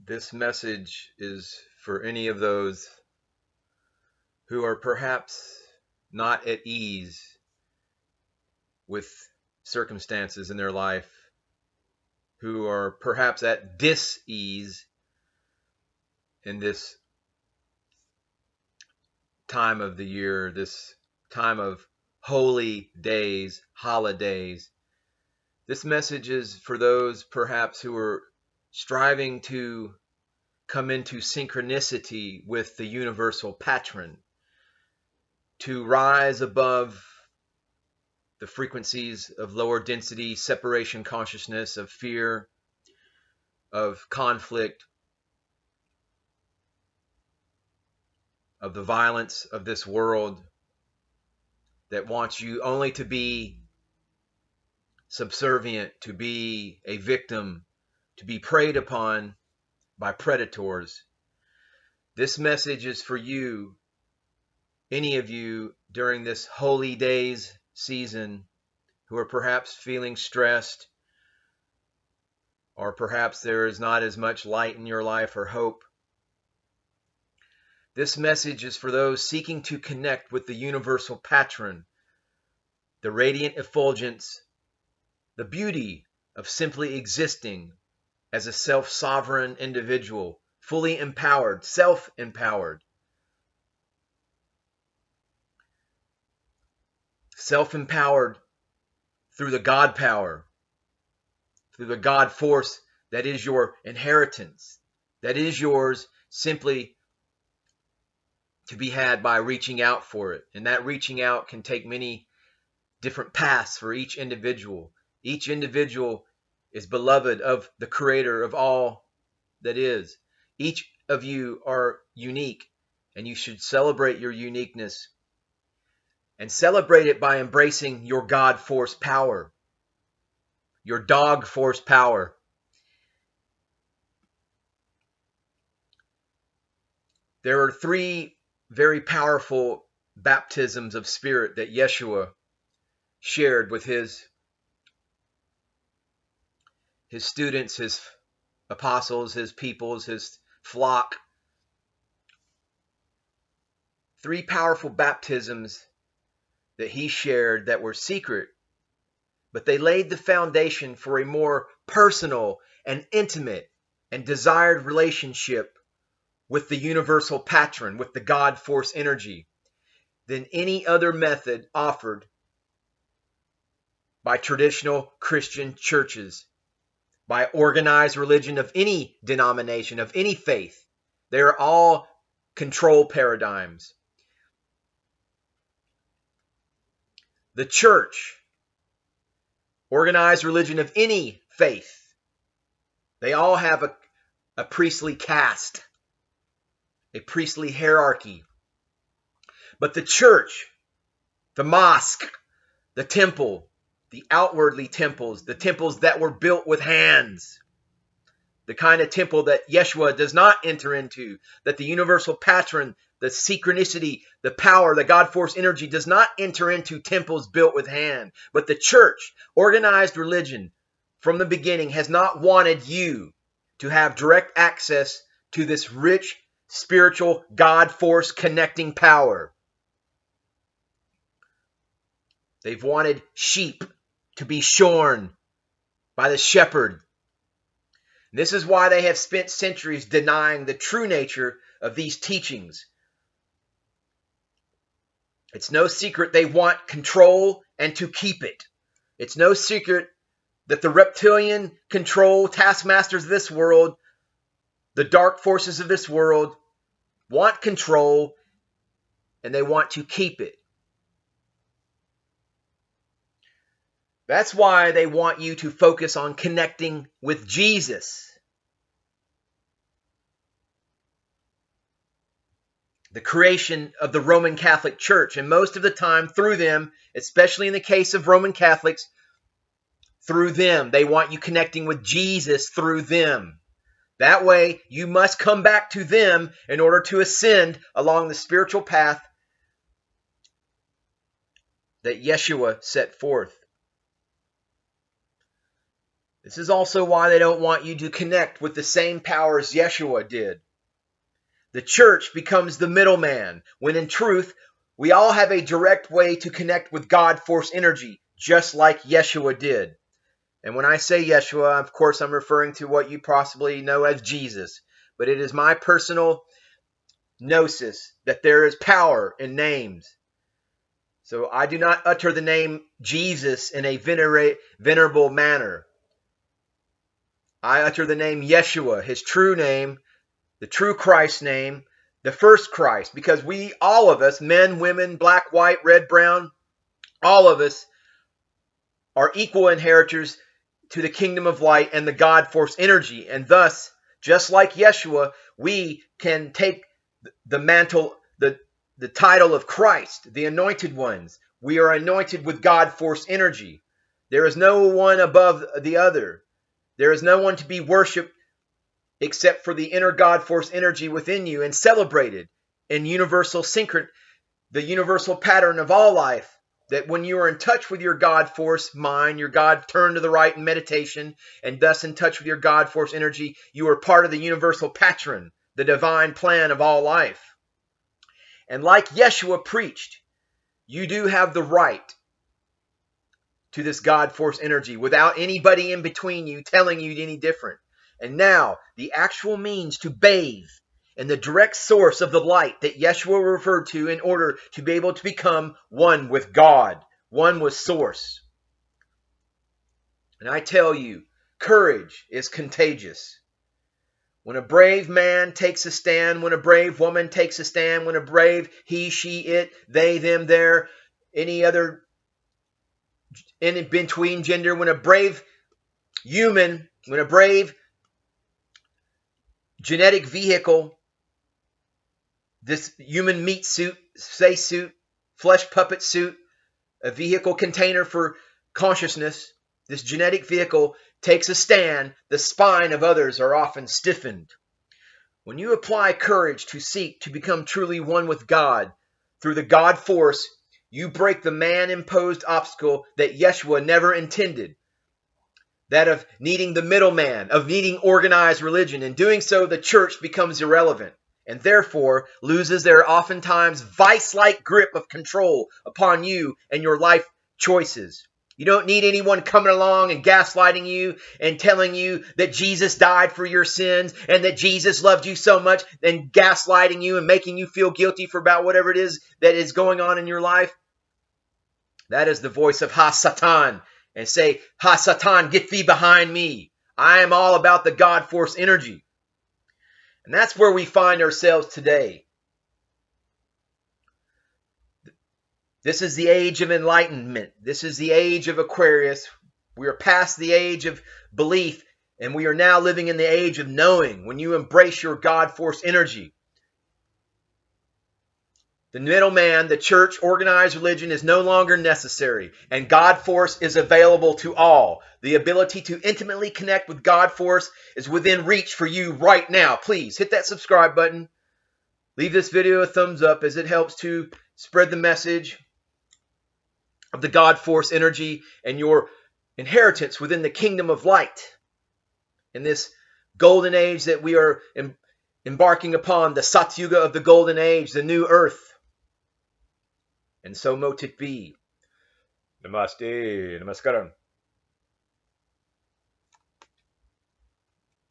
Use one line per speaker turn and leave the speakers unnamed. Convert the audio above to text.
This message is for any of those who are perhaps not at ease with circumstances in their life, who are perhaps at dis-ease in this time of the year, this time of holy days, holidays. This message is for those perhaps who are striving to come into synchronicity with the universal patron, to rise above the frequencies of lower density separation consciousness, of fear, of conflict, of the violence of this world that wants you only to be subservient, to be a victim, to be preyed upon by predators. This message is for you, any of you during this holy days season who are perhaps feeling stressed, or perhaps there is not as much light in your life or hope. This message is for those seeking to connect with the universal patron, the radiant effulgence, the beauty of simply existing as a self-sovereign individual, fully empowered, self-empowered. Self-empowered through the God power, through the God force that is your inheritance, that is yours simply to be had by reaching out for it. And that reaching out can take many different paths for each individual. Each individual is beloved of the creator of all that is. Each of you are unique, and you should celebrate your uniqueness and celebrate it by embracing your God force power, your dog force power. There are 3 very powerful baptisms of spirit that Yeshua shared with his students, his apostles, his peoples, his flock. 3 powerful baptisms that he shared that were secret, but they laid the foundation for a more personal and intimate and desired relationship with the universal patron, with the God force energy, than any other method offered by traditional Christian churches, by organized religion of any denomination, of any faith. They are all control paradigms. The church, organized religion of any faith, they all have a priestly caste, a priestly hierarchy. But the church, the mosque, the temple, the outwardly temples, the temples that were built with hands, the kind of temple that Yeshua does not enter into, that the universal patron, the synchronicity, the power, the God force energy does not enter into temples built with hand. But the church, organized religion, from the beginning has not wanted you to have direct access to this rich, spiritual, God force connecting power. They've wanted sheep to be shorn by the shepherd. This is why they have spent centuries denying the true nature of these teachings. It's no secret they want control and to keep it. It's no secret that the reptilian control taskmasters of this world, the dark forces of this world, want control and they want to keep it. That's why they want you to focus on connecting with Jesus. The creation of the Roman Catholic Church, and most of the time through them, especially in the case of Roman Catholics, through them. They want you connecting with Jesus through them. That way, you must come back to them in order to ascend along the spiritual path that Yeshua set forth. This is also why they don't want you to connect with the same powers Yeshua did. The church becomes the middleman, when in truth, we all have a direct way to connect with God force energy, just like Yeshua did. And when I say Yeshua, of course, I'm referring to what you possibly know as Jesus. But it is my personal gnosis that there is power in names. So I do not utter the name Jesus in a venerable manner. I utter the name Yeshua, his true name, the true Christ name, the first Christ, because we, all of us, men, women, black, white, red, brown, all of us are equal inheritors to the kingdom of light and the God force energy. And thus, just like Yeshua, we can take the mantle, the title of Christ, the anointed ones. We are anointed with God force energy. There is no one above the other. There is no one to be worshipped except for the inner God force energy within you and celebrated in universal synchron, the universal pattern of all life. That when you are in touch with your God force mind, your God turn to the right in meditation, and thus in touch with your God force energy, you are part of the universal patron, the divine plan of all life. And like Yeshua preached, you do have the right to this God force energy without anybody in between you telling you any different. And now, the actual means to bathe in the direct source of the light that Yeshua referred to in order to be able to become one with God, one with source. And I tell you, courage is contagious. When a brave man takes a stand, when a brave woman takes a stand, when a brave he, she, it, they, them, their, any other in between gender, when a brave human, when a brave genetic vehicle, this human meat suit, spacesuit, flesh puppet suit, a vehicle container for consciousness, this genetic vehicle takes a stand, the spine of others are often stiffened. When you apply courage to seek to become truly one with God through the God force, you break the man-imposed obstacle that Yeshua never intended. That of needing the middleman, of needing organized religion. In doing so, the church becomes irrelevant and therefore loses their oftentimes vice-like grip of control upon you and your life choices. You don't need anyone coming along and gaslighting you and telling you that Jesus died for your sins and that Jesus loved you so much and gaslighting you and making you feel guilty for about whatever it is that is going on in your life. That is the voice of Ha-Satan. And say, Ha-Satan, get thee behind me. I am all about the God force energy. And that's where we find ourselves today. This is the age of enlightenment. This is the age of Aquarius. We are past the age of belief, and we are now living in the age of knowing. When you embrace your God force energy, the middleman, the church, organized religion is no longer necessary, and God force is available to all. The ability to intimately connect with God force is within reach for you right now. Please hit that subscribe button. Leave this video a thumbs up as it helps to spread the message of the God force energy and your inheritance within the kingdom of light. In this golden age that we are embarking upon, the Satyuga of the golden age, the new earth. And so mote it be. Namaste. Namaskaram.